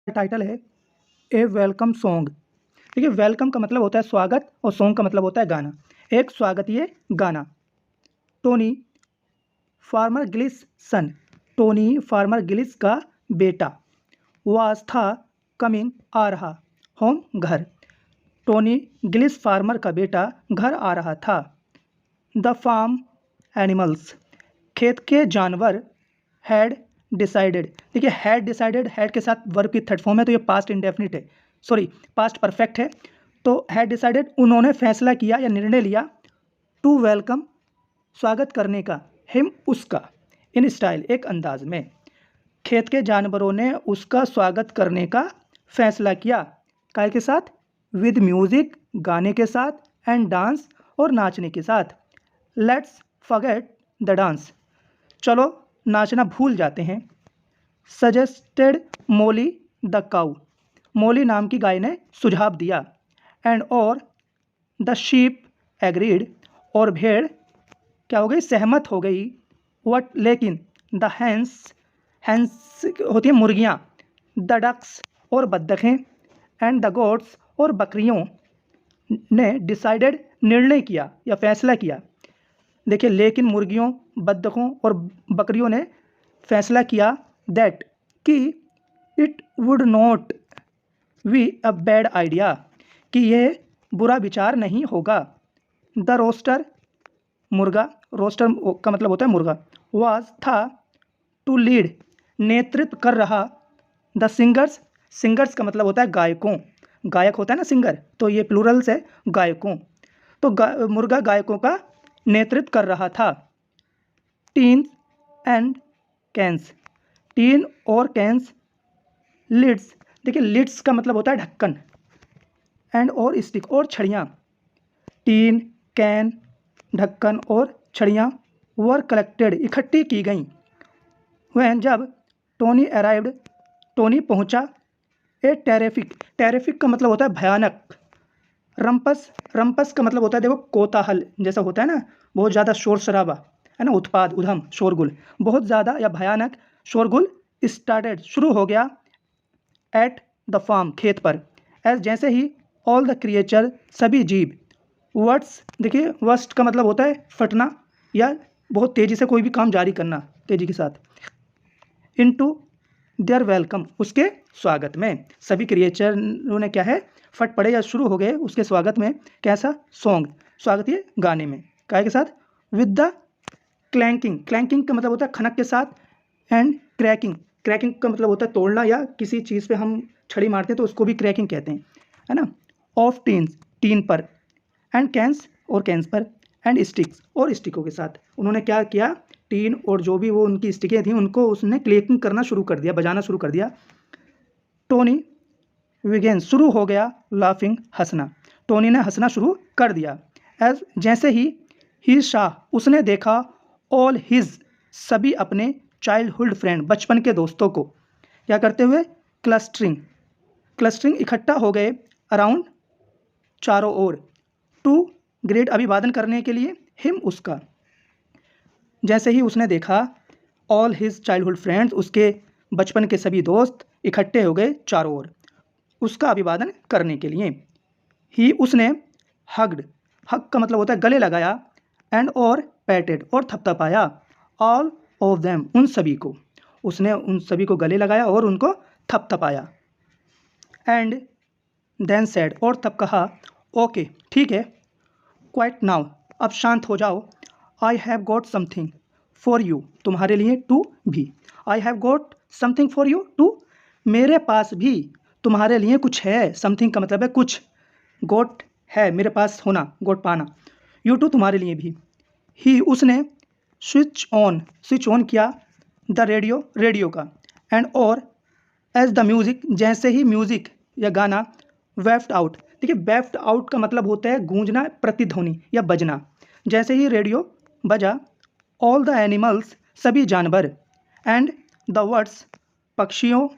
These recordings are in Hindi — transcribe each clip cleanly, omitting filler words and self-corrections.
टाइटल है ए वेलकम सॉन्ग। देखिए, वेलकम का मतलब होता है स्वागत और सॉन्ग का मतलब होता है गाना। एक स्वागतीय गाना। टोनी फार्मर गिलिस सन, टोनी फार्मर गिलिस का बेटा। वाज था कमिंग आ रहा, होम घर। टोनी गिलिस फार्मर का बेटा घर आ रहा था। द फार्म एनिमल्स, खेत के जानवर। हैड डिसाइडेड, देखिए हैड डिसाइडेड, हैड के साथ वर्ब की थर्ड फॉर्म है तो ये पास्ट इंडेफिनिट है, सॉरी पास्ट परफेक्ट है। तो हैड डिसाइडेड, उन्होंने फैसला किया या निर्णय लिया। टू वेलकम, स्वागत करने का। हिम, उसका। इन स्टाइल, एक अंदाज में। खेत के जानवरों ने उसका स्वागत करने का फैसला किया। काय के साथ? विद म्यूजिक, गाने के साथ। एंड डांस, और नाचने के साथ। लेट्स फॉरगेट द डांस, चलो नाचना भूल जाते हैं। सजेस्टेड मोली द काऊ, मोली नाम की गाय ने सुझाव दिया। एंड और द शीप एग्रीड, और भेड़ क्या हो गई? सहमत हो गई। वट, लेकिन। द हैंस, हैंस होती है मुर्गियाँ। द डक्स, और बत्तखें। एंड द गोट्स, और बकरियों ने डिसाइडेड, निर्णय किया या फैसला किया। देखिए, लेकिन मुर्गियों, बत्तखों और बकरियों ने फैसला किया दैट, कि it would not be a bad idea, कि यह बुरा विचार नहीं होगा। द रोस्टर, मुर्गा, रोस्टर का मतलब होता है मुर्गा। वाज, था। टू लीड, नेतृत्व कर रहा। द सिंगर्स, सिंगर्स का मतलब होता है गायकों, गायक होता है ना सिंगर, तो ये प्लूरल से गायकों। तो मुर्गा गायकों का नेतृत्व कर रहा था। टीन्स एंड कैंस, टीन और कैंस। लिड्स, देखिए लिड्स का मतलब होता है ढक्कन। एंड और स्टिक, और छड़ियाँ। टीन, कैन, ढक्कन और छड़ियाँ वर कलेक्टेड, इकट्ठी की गईं। वह, जब टोनी अराइव्ड, टोनी पहुंचा। ए टेरेफिक, टेरेफिक का मतलब होता है भयानक। रंपस, रंपस का मतलब होता है देखो कोताहल जैसा होता है ना, बहुत ज़्यादा शोर शराबा है ना, उत्पाद, उधम, शोरगुल, बहुत ज़्यादा या भयानक शोरगुल स्टार्टेड, शुरू हो गया। एट द फार्म, खेत पर। एज, जैसे ही। ऑल द क्रिएचर, सभी जीव। वर्ड्स, देखिए वर्स्ट का मतलब होता है फटना या बहुत तेज़ी से कोई भी काम जारी करना, तेज़ी के साथ। इनटू देयर वेलकम, उसके स्वागत में। सभी क्रिएचरों ने क्या है, फट पड़े या शुरू हो गए उसके स्वागत में। कैसा? सॉन्ग, स्वागतीय गाने में। काय के साथ? विद द क्लैंकिंग, क्लैंकिंग का मतलब होता है खनक के साथ। एंड क्रैकिंग, क्रैकिंग का मतलब होता है तोड़ना, या किसी चीज़ पे हम छड़ी मारते हैं तो उसको भी क्रैकिंग कहते हैं, है ना। ऑफ टीन्स, टीन पर। एंड कैंस, और कैंस पर। एंड स्टिक्स, और स्टिकों के साथ। उन्होंने क्या किया, टीन और जो भी वो उनकी स्टिकें थी उनको उसने क्लैकिंग करना शुरू कर दिया, बजाना शुरू कर दिया। टोनी विगेन, शुरू हो गया। लाफिंग, हंसना, टोनी ने हंसना शुरू कर दिया। एज, जैसे ही शाह, उसने देखा। ऑल हिज, सभी अपने चाइल्डहुड फ्रेंड, बचपन के दोस्तों को क्या करते हुए? क्लस्टरिंग, क्लस्टरिंग, इकट्ठा हो गए। अराउंड, चारों ओर। टू ग्रेट, अभिवादन करने के लिए। हिम, उसका। जैसे ही उसने देखा। ऑल हिज चाइल्डहुड फ्रेंड्स, उसके बचपन के सभी दोस्त इकट्ठे हो गए चारों ओर उसका अभिवादन करने के लिए। ही, उसने। हग्ड, हग का मतलब होता है गले लगाया। एंड और पैटेड, और थपथपाया। ऑल ऑफ देम, उन सभी को। उसने उन सभी को गले लगाया और उनको थपथपाया। एंड देन सेड, और तब कहा। ओके, ठीक है। क्वाइट नाउ, अब शांत हो जाओ। I have got something for you, तुम्हारे लिए। टू भी, I have got something for you too, मेरे पास भी तुम्हारे लिए कुछ है। समथिंग का मतलब है कुछ। गॉट है मेरे पास होना, गॉट पाना। यू टू, तुम्हारे लिए भी। ही, उसने। स्विच ऑन किया। द रेडियो, रेडियो का। एंड और एज द म्यूज़िक, जैसे ही म्यूज़िक या गाना। वेफ्ट आउट, देखिए वेफ्ट आउट का मतलब होता है गूंजना, प्रतिध्वनि या बजना। जैसे ही रेडियो बजा। ऑल द एनिमल्स, सभी जानवर। एंड द वर्ड्स, पक्षियों।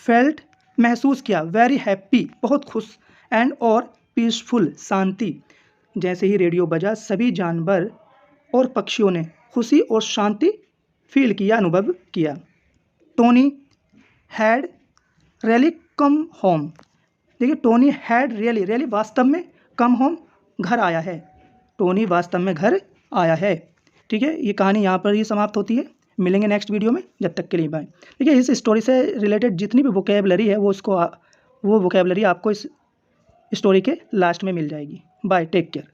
फेल्ट, महसूस किया। वेरी हैप्पी, बहुत खुश। एंड और पीसफुल, शांति। जैसे ही रेडियो बजा, सभी जानवर और पक्षियों ने खुशी और शांति फील किया, अनुभव किया। Tony had really come home. देखिए टोनी हैड रियली, रियली वास्तव में, कम होम घर आया है, टोनी वास्तव में घर आया है। ठीक है, ये कहानी यहाँ पर ही समाप्त होती है। मिलेंगे नेक्स्ट वीडियो में, जब तक के लिए बाय। देखिए इस स्टोरी से रिलेटेड जितनी भी वोकेबलरी है वो वोकेबलरी आपको इस स्टोरी के लास्ट में मिल जाएगी। Bye, take care.